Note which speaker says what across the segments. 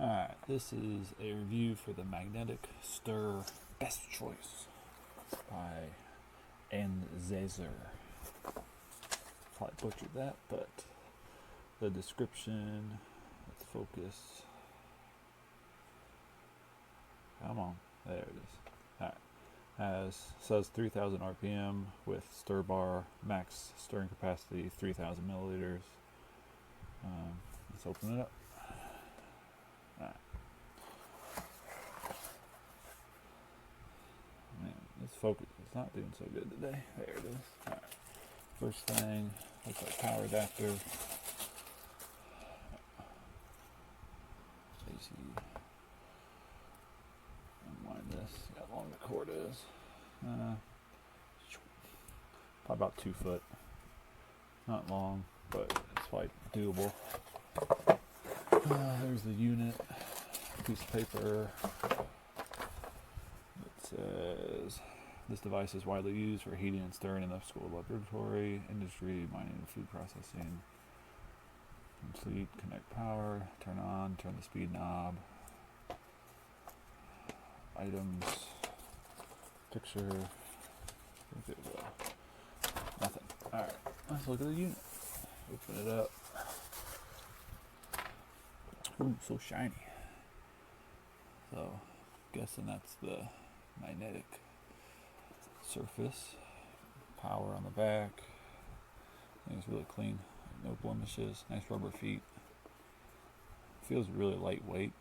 Speaker 1: Alright, this is a review for the Magnetic Stir Best Choice by ANZESER. Probably butchered that, but the description, let's focus. Come on, there it is. Alright, says 3000 RPM with stir bar, max stirring capacity 3000 milliliters. Let's open it up. Alright. Man, this focus is not doing so good today. There it is. Alright. First thing, looks like power adapter. AC. Unwind this. See how long the cord is. Probably about 2 foot. Not long, but it's quite doable. There's the unit, piece of paper. It says, this device is widely used for heating and stirring in the school laboratory, industry, mining, and food processing. Complete, connect power, turn on, turn the speed knob. Items, picture, nothing. Alright, let's look at the unit. Open it up. Ooh, so shiny. So, guessing that's the magnetic surface. Power on the back. I think it's really clean. No blemishes. Nice rubber feet. Feels really lightweight.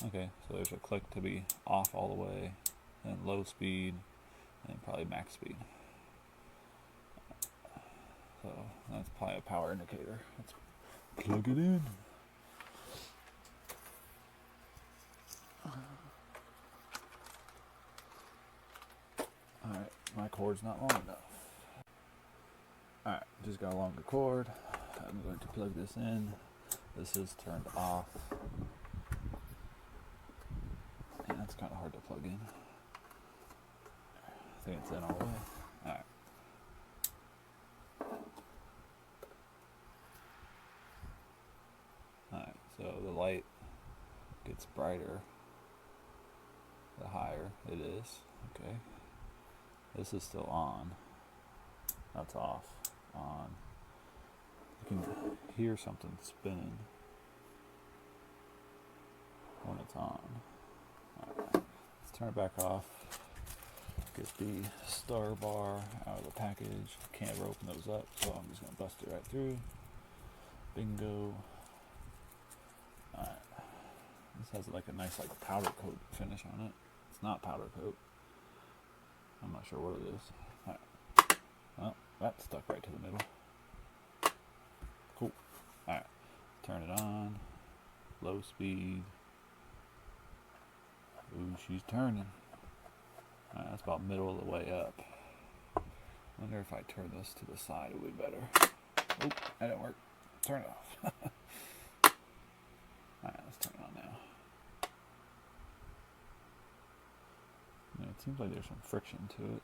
Speaker 1: Okay, so there's a click to be off all the way, then low speed, and probably max speed. So that's probably a power indicator. Let's plug it in. Alright, my cord's not long enough. Alright, just got a longer cord. I'm going to plug this in. This is turned off. And that's kind of hard to plug in. I think it's in all the way. Alright. Alright, so the light gets brighter the higher it is. Okay. This is still on. That's off. On. You can hear something spinning when it's on. Alright. Let's turn it back off. Get the star bar out of the package. Can't ever open those up, so I'm just going to bust it right through. Bingo. Alright. This has like a nice powder coat finish on it. It's not powder coat. I'm not sure what it is. Alright. Well, that's stuck right to the middle. Cool. Alright. Turn it on. Low speed. Ooh, she's turning. Alright, that's about middle of the way up. Wonder if I turn this to the side, it would be better. Oh, that didn't work. Turn it off. Alright, let's turn it on now. Yeah, it seems like there's some friction to it.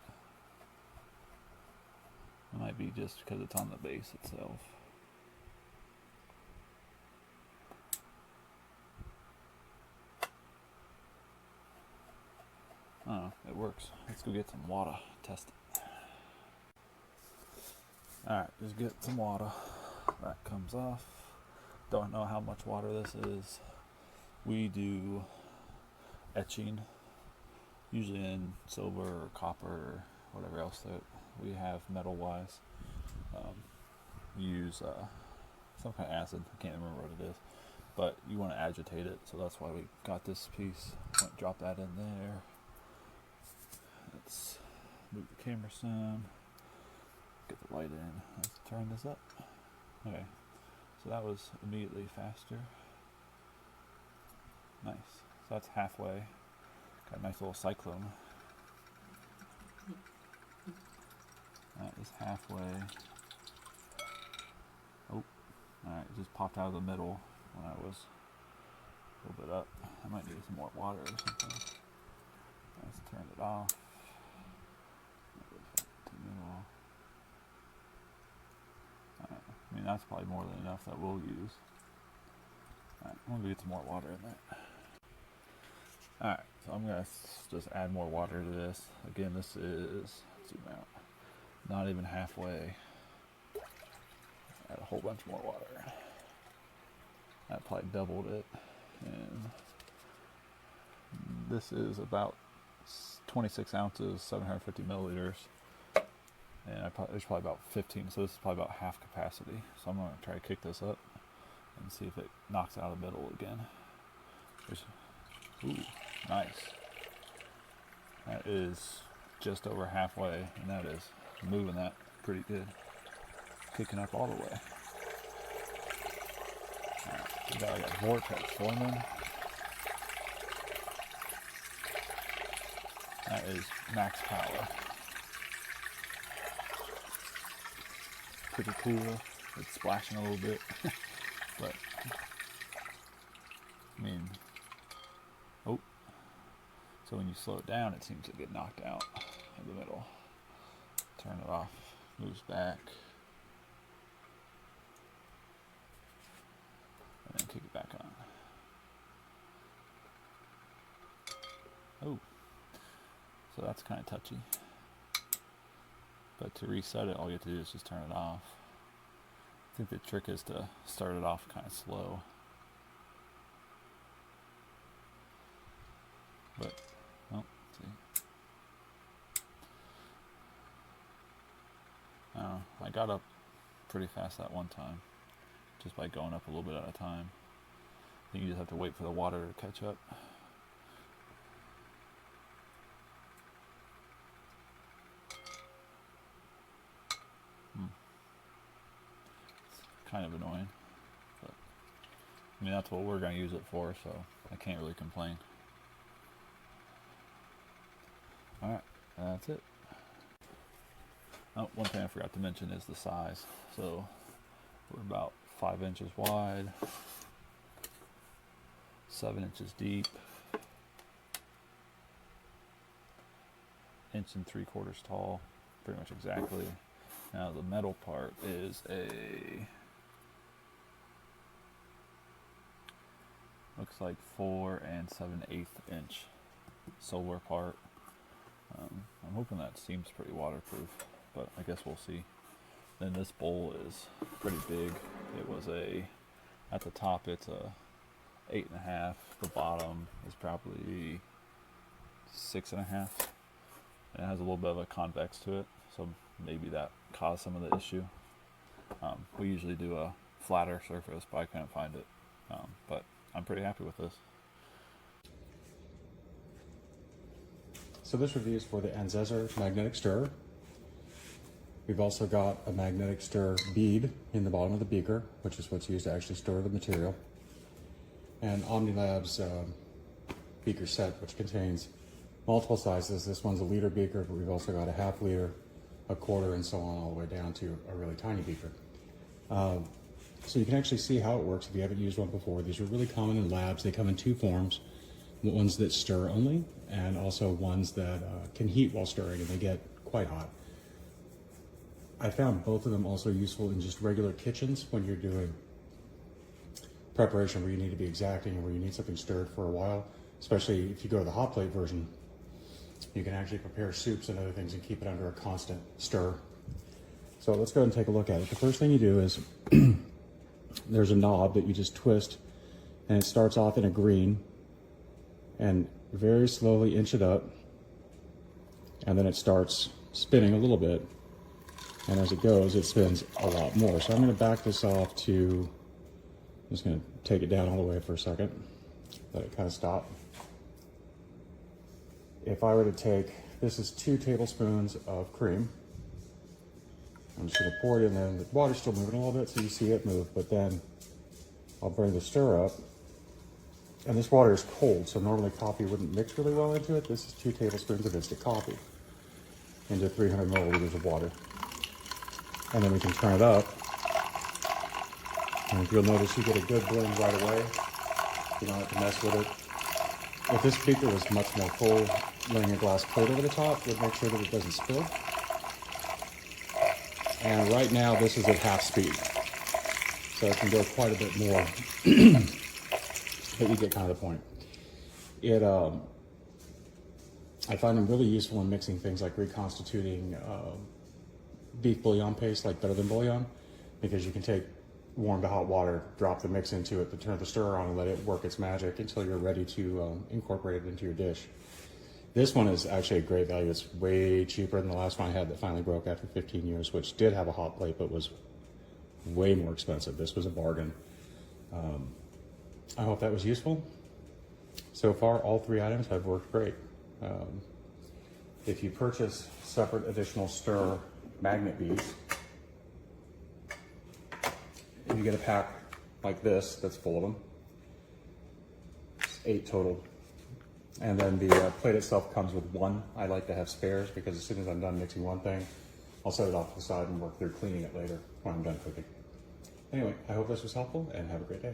Speaker 1: It might be just because it's on the base itself. Oh, it works. Let's go get some water, test it. Alright, just get some water. That comes off. Don't know how much water this is. We do etching, usually in silver or copper or whatever else that we have metal wise. We use some kind of acid. I can't remember what it is, but you want to agitate it, so that's why we got this piece. Drop that in there. Let's move the camera some. Get the light in. Let's turn this up. Okay, so that was immediately faster. Nice. So that's halfway. Got a nice little cyclone. That is halfway. Oh, alright, it just popped out of the middle when I was a little bit up. I might need some more water or something. Let's turn it off. I mean, that's probably more than enough that we'll use. Alright, I'm gonna get some more water in there. Alright, so I'm gonna just add more water to this. Again, this is, zoom out, not even halfway. Add a whole bunch more water. That probably doubled it. And this is about 26 ounces, 750 milliliters. And there's probably about 15, so this is probably about half capacity. So I'm going to try to kick this up and see if it knocks it out of the middle again. Ooh, nice. That is just over halfway, and that is moving that pretty good. Kicking up all the way. Alright, we got like a vortex forming. That is max power. Pretty cool. It's splashing a little bit, but I mean, oh, so when you slow it down, it seems to get knocked out in the middle. Turn it off, moves back, and then kick it back on. Oh, so that's kind of touchy. But to reset it, all you have to do is just turn it off. I think the trick is to start it off kind of slow. But, well, let's see. I got up pretty fast that one time, just by going up a little bit at a time. I think you just have to wait for the water to catch up. Kind of annoying, but I mean that's what we're going to use it for, so I can't really complain. Alright, that's it. Oh, one thing I forgot to mention is the size. So we're about 5 inches wide, 7 inches deep, 1 3/4 inches tall, pretty much exactly. Now the metal part is looks like 4 7/8 inch solar part. I'm hoping that seems pretty waterproof, but I guess we'll see. Then this bowl is pretty big. It was at the top it's a 8.5. The bottom is probably 6.5. It has a little bit of a convex to it, so maybe that caused some of the issue. We usually do a flatter surface, but I couldn't find it. But I'm pretty happy with this.
Speaker 2: So this review is for the ANZESER magnetic stirrer. We've also got a magnetic stir bead in the bottom of the beaker, which is what's used to actually store the material. And OmniLab's beaker set, which contains multiple sizes. This one's a liter beaker, but we've also got a half liter, a quarter, and so on, all the way down to a really tiny beaker. So you can actually see how it works if you haven't used one before. These are really common in labs. They come in two forms, ones that stir only, and also ones that can heat while stirring, and they get quite hot. I found both of them also useful in just regular kitchens when you're doing preparation where you need to be exacting and where you need something stirred for a while, especially if you go to the hot plate version. You can actually prepare soups and other things and keep it under a constant stir. So let's go ahead and take a look at it. The first thing you do is there's a knob that you just twist, and it starts off in a green, and very slowly inch it up, and then it starts spinning a little bit, and as it goes it spins a lot more. So I'm going to back this off to, I'm just going to take it down all the way for a second, let it kind of stop. If I were to take, this is 2 tablespoons of cream. I'm just going to pour it in there, and the water's still moving a little bit so you see it move, but then I'll bring the stir up. And this water is cold, so normally coffee wouldn't mix really well into it. This is 2 tablespoons of instant coffee into 300 milliliters of water. And then we can turn it up. And if you'll notice, you get a good blend right away. You don't have to mess with it. If this beaker was much more full, laying a glass plate over the top would make sure that it doesn't spill. And right now this is at half speed, so it can go quite a bit more but you get kind of the point. It, I find them really useful in mixing things like reconstituting beef bouillon paste, like better than bouillon, because you can take warm to hot water, drop the mix into it, turn the stirrer on and let it work its magic until you're ready to incorporate it into your dish. This one is actually a great value. It's way cheaper than the last one I had that finally broke after 15 years, which did have a hot plate but was way more expensive. This was a bargain. I hope that was useful. So far, all three items have worked great. If you purchase separate additional stir magnet beads, you get a pack like this that's full of them. It's 8 total. And then the plate itself comes with 1. I like to have spares because as soon as I'm done mixing one thing, I'll set it off to the side and work through cleaning it later when I'm done cooking. Anyway, I hope this was helpful and have a great day.